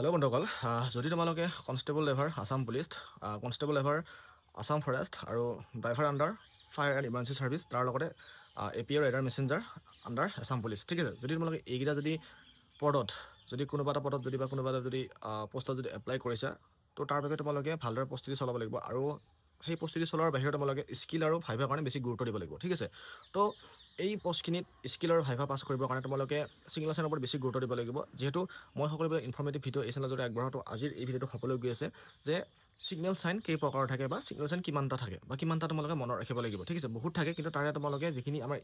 hello' বন্ধুসকল যদি তোমালোকে constable level Assam police constable level Assam forest আৰু driver under fire and emergency service তাৰ লগতে A P R rider messenger under Assam police ঠিক আছে যদি তোমালোকে এইকেইটা যদি পদত যদি কোনোবা এটা পদত যদি বা কোনোবা এটা যদি পষ্টত যদি এপ্লাই কৰিছা তো তাৰ বাবে তোমালোকে ভালদৰে প্ৰস্তুতি চলাব লাগিব আৰু সেই প্ৰস্তুতি চলোৱাৰ বাহিৰে তোমালোকে স্কিল আৰু ভাইভাৰ কাৰণে বেছি গুৰুত্ব দিব লাগিব ঠিক আছে তো এই পষ্টখিনিত স্কিল আৰু ভাইভা পাছ কৰিবৰ কাৰণে তোমালোকে ছিগনেল চাইনৰ ওপৰত বেছি গুৰুত্ব দিব লাগিব যিহেতু মই সকলোবিলাক ইনফৰ্মেটিভ ভিডিঅ' এই চেনেলত যদি আগবঢ়াওঁ তো আজিৰ এই ভিডিঅ'টো সকলোৱে গৈ আছে যে ছিগনেল চাইন কেই প্ৰকাৰৰ থাকে বা ছিগনেল চাইন কিমানটা থাকে বা কিমানটা তোমালোকে মনত ৰাখিব লাগিব ঠিক আছে বহুত থাকে কিন্তু তাৰে তোমালোকে যিখিনি আমাৰ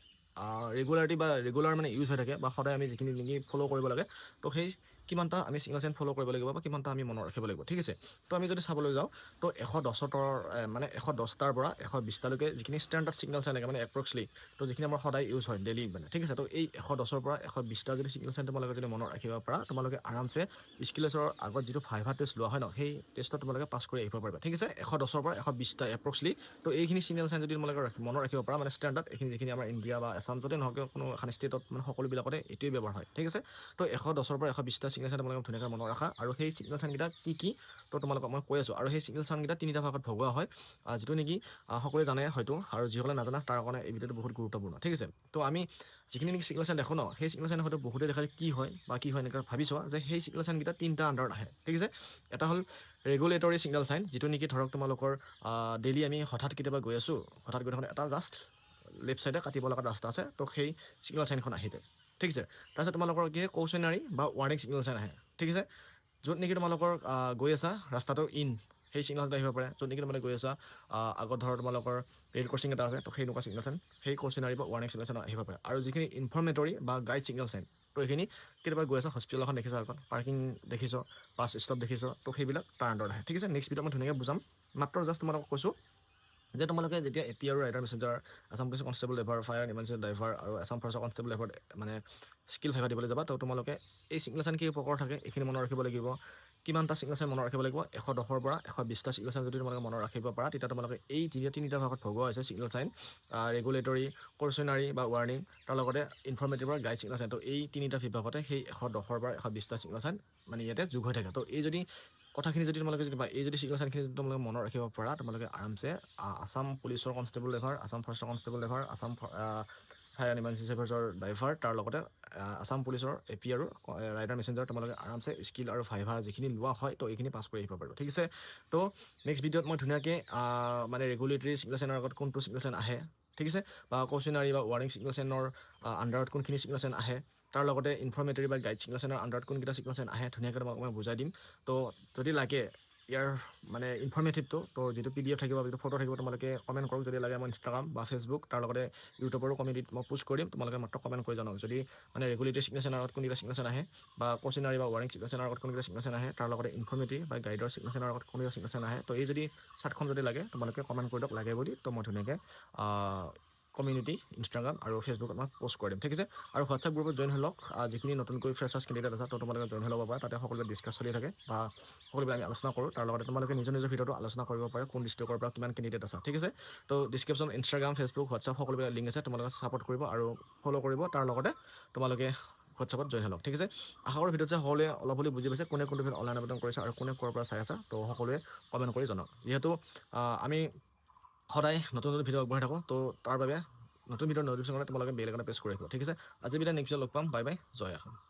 ৰেগুলাৰিটি বা ৰেগুলাৰ মানে ইউজ হৈ থাকে বা সদায় আমি যিখিনি নেকি ফ'ল' কৰিব লাগে তো সেই কিমানটা আমি ছিগনেল চাইন ফ'ল' কৰিব লাগিব বা কিমানটা আমি মনত ৰাখিব লাগিব ঠিক আছে তো আমি যদি চাবলৈ যাওঁ তো 110ৰ মানে 110টাৰ পৰা 120টালৈকে যিখিনি ষ্টেণ্ডাৰ্ড ছিগনেল চাইন থাকে মানে এপ্ৰক্সলি তো যিখিনি আমাৰ সদায় ইউজ হয় ডেইলি মানে ঠিক আছে তো এই 110ৰ পৰা 120টা যদি ছিগনেল চাইন তোমালোকে যদি মনত ৰাখিব পাৰা তোমালোকে আৰামছে স্কিলেছৰ আগত যিটো ভাইভা টেষ্ট লোৱা হয় ন সেই টেষ্টত তোমালোকে পাছ কৰি আহিব পাৰিবা ঠিক আছে 110ৰ পৰা 120টা এপ্ৰক্সলি তো এইখিনি ছিগনেল চাইন যদি তোমালোকে মনত ৰাখিব পাৰা মানে ষ্টেণ্ডাৰ্ড এইখিনি যিখিনি আমাৰ ইণ্ডিয়া বা আছাম য'তে নহওক কোনো এখন ষ্টেটত মানে সকলোবিলাকতে এইটোৱে ব্যৱহাৰ হয় ঠিক আছে তো 110ৰ পৰা 120টা ছিগনেল চাইন তোমালোকে ধুনীয়াকৈ মনত ৰাখা আৰু সেই ছিগনেল চাইনকেইটা কি তো তোমালোকক মই কৈ আছোঁ আৰু সেই ছিগনেল চাইনকেইটা তিনিটা ভাগত ভগোৱা হয় যিটো নেকি সকলোৱে জানে হয়তো আৰু যিসকলে নাজানে তাৰ কাৰণে এই ভিডিঅ'টো বহুত গুৰুত্বপূৰ্ণ ঠিক আছে তো আমি যিখিনি নেকি ছিগনেল চাইন দেখোঁ ন সেই ছিগনেল চাইন হয়তো বহুতে দেখা যায় কি হয় বা কি হয় এনেকৈ ভাবিছোৱা যে সেই ছিগনেল চাইনকেইটা তিনিটা আণ্ডাৰত আহে ঠিক আছে এটা হ'ল ৰেগুলেটৰী ছিগনেল চাইন যিটো নেকি ধৰক তোমালোকৰ ডেইলি আমি হঠাৎ কেতিয়াবা গৈ আছোঁ হঠাৎ গৈ থাকোঁতে এটা জাষ্ট লেফ্ট ছাইডে কাটিব লগা ৰাস্তা আছে তো সেই ছিগনেল চাইনখন আহি যায় ঠিক আছে তাৰপিছত তোমালোকৰ কি হয় কৌচনাৰী বা ৱাৰ্ণিং ছিগনেল চাইন আহে ঠিক আছে য'ত নেকি তোমালোকৰ গৈ আছা ৰাস্তাটো ইন সেই ছিগনেলটো আহিব পাৰে য'ত নেকি তোমালোকে গৈ আছা আগত ধৰ তোমালোকৰ ৰেড ক্ৰচিং এটা আছে তো সেই এনেকুৱা ছিগনেল চাইন সেই কৌচনাৰী বা ৱাৰ্ণিং ছিগনেল চাইন আহিব পাৰে আৰু যিখিনি ইনফৰ্মেটৰী বা গাইড ছিগনেল চাইন তো এইখিনি কেতিয়াবা গৈ আছা হস্পিটেল এখন দেখিছা আগত পাৰ্কিং দেখিছ বাছ ষ্টপ দেখিছ তো সেইবিলাক তাৰ আণ্ডাৰত আহে ঠিক আছে নেক্সট ভিডিঅ'ত মই ধুনীয়াকৈ বুজাম মাত্ৰ জাষ্ট তোমালোকক কৈছোঁ যে তোমালোকে যেতিয়া A P R rider messenger Assam police constable level fire emergency driver আৰু আছাম ফৰেষ্টৰ কনষ্টেবল লেভাৰ মানে স্কিল ভাইভা দিবলৈ যাবা তো তোমালোকে এই ছিগনেল চাইন কি প্ৰকাৰ থাকে এইখিনি মনত ৰাখিব লাগিব কিমানটা ছিগনেল চাইন মনত ৰাখিব লাগিব 110ৰ পৰা 120টা ছিগনেল চাইন যদি তোমালোকে মনত ৰাখিব পাৰা তেতিয়া তোমালোকে এই তিনিটা ভাগত ভগোৱা হৈছে ছিগনেল চাইন ৰেগুলেটৰী কৰ্চনাৰী বা ৱাৰ্ণিং তাৰ লগতে ইনফৰ্মেটিভ আৰু গাইড ছিগনেল চাইন তো এই তিনিটা বিভাগতে সেই 110ৰ পৰা 120টা ছিগনেল চাইন মানে ইয়াতে যোগ হৈ থাকে তো এই যদি কথাখিনি যদি তোমালোকে যদি বা এই যদি ছিগনেল চাইনখিনি যদি তোমালোকে মনত ৰাখিব পাৰা তোমালোকে আৰামছে আছাম পুলিচৰ কনষ্টেবল লেভাৰ আছাম ফৰেষ্টৰ constable level Assam fire and emergency ছাৰ্ভিচৰ ড্ৰাইভাৰ তাৰ লগতে আছাম পুলিচৰ A P R rider messenger তোমালোকে আৰামছে স্কিল আৰু ভাইভা যিখিনি লোৱা হয় তো এইখিনি পাছ কৰি আহিব পাৰিব ঠিক আছে তো নেক্সট ভিডিঅ'ত মই ধুনীয়াকৈ মানে ৰেগুলেটৰী ছিগনেল চাইনৰ আগত কোনটো ছিগনেল চাইন আহে ঠিক আছে বা কৌচনাৰী বা ৱাৰ্ণিং ছিগনেল চাইনৰ আণ্ডাৰত কোনখিনি ছিগনেল চাইন আহে তাৰ লগতে ইনফৰ্মেটৰী বা গাইড ছিগনেল চাইনৰ আণ্ডাৰত কোনকেইটা ছিগনেল চাইন আহে ধুনীয়াকৈ তোমাক মই বুজাই দিম তো যদি লাগে ইয়াৰ মানে ইনফৰ্মেটিভটো তো যিটো PDF থাকিব যিটো ফটো থাকিব তোমালোকে কমেণ্ট কৰক যদি লাগে মই ইনষ্টাগ্ৰাম বা ফেচবুক তাৰ লগতে ইউটিউবৰো কমিউনিটিত মই পোষ্ট কৰিম তোমালোকে মাত্ৰ কমেণ্ট কৰি জনাওক যদি মানে ৰেগুলেটৰী ছিগনেল চাইনৰ আগত কোনকেইটা ছিগনেল চাইন আহে বা কৌচনাৰী বা ৱাৰ্ণিং ছিগনেল চাইনৰ আগত কোনকেইটা ছিগনেল চাইন আহে তাৰ লগতে ইনফৰ্মেটৰী বা গাইডৰ ছিগনেল চাইনৰ আগত কোনকেইটা ছিগনেল চাইন আহে তো এই যদি চাৰ্টখন যদি লাগে তোমালোকে কমেণ্ট কৰি দিয়ক লাগে বুলি তো মই ধুনীয়াকৈ কমিউনিটি ইনষ্টাগ্ৰাম আৰু ফেচবুকত মই পোষ্ট কৰি দিম ঠিক আছে আৰু হোৱাটছআপ গ্ৰুপত জইন হৈ লওক যিখিনি নতুনকৈ ফ্ৰেছাৰ্ছ কেণ্ডিডেট আছে তো তোমালোকে জইন হৈ ল'ব পাৰা তাতে সকলোৱে ডিছকাছ চলি থাকে বা সকলোবিলাক আমি আলোচনা কৰোঁ তাৰ লগতে তোমালোকে নিজৰ ভিডিঅ'টো আলোচনা কৰিব পাৰে কোন ডিষ্ট্ৰিক্টৰ পৰা কিমান কেণ্ডিডেট আছে ঠিক আছে তো ডিছক্ৰিপশ্যন ইনষ্টাগ্ৰাম ফেচবুক হোৱাটছআপ সকলোবিলাক লিংক আছে তোমালোকে ছাপোৰ্ট কৰিব আৰু ফ'ল' কৰিব তাৰ লগতে তোমালোকে হোৱাটছআপত জইন হৈ লওক ঠিক আছে আশা কৰোঁ ভিডিঅ'ত যে সকলোৱে অলপ হ'লেও বুজি পাইছে কোনে কোনটো ভিডিঅ' অনলাইন আবেদন কৰিছে আৰু কোনে ক'ৰ পৰা চাই আছে তো সকলোৱে কমেণ্ট কৰি জনাওক যিহেতু আমি সদায় নতুন ভিডিঅ' আগবঢ়াই থাকোঁ তো তাৰ বাবে নতুন ভিডিঅ'ৰ নটিফিকেশ্যন তোমালোকে বেল আইকনত প্ৰেছ কৰি ৰাখিব ঠিক আছে আজি ভিডিঅ' নেক্সট লগ পাম বাই বাই জয় অসম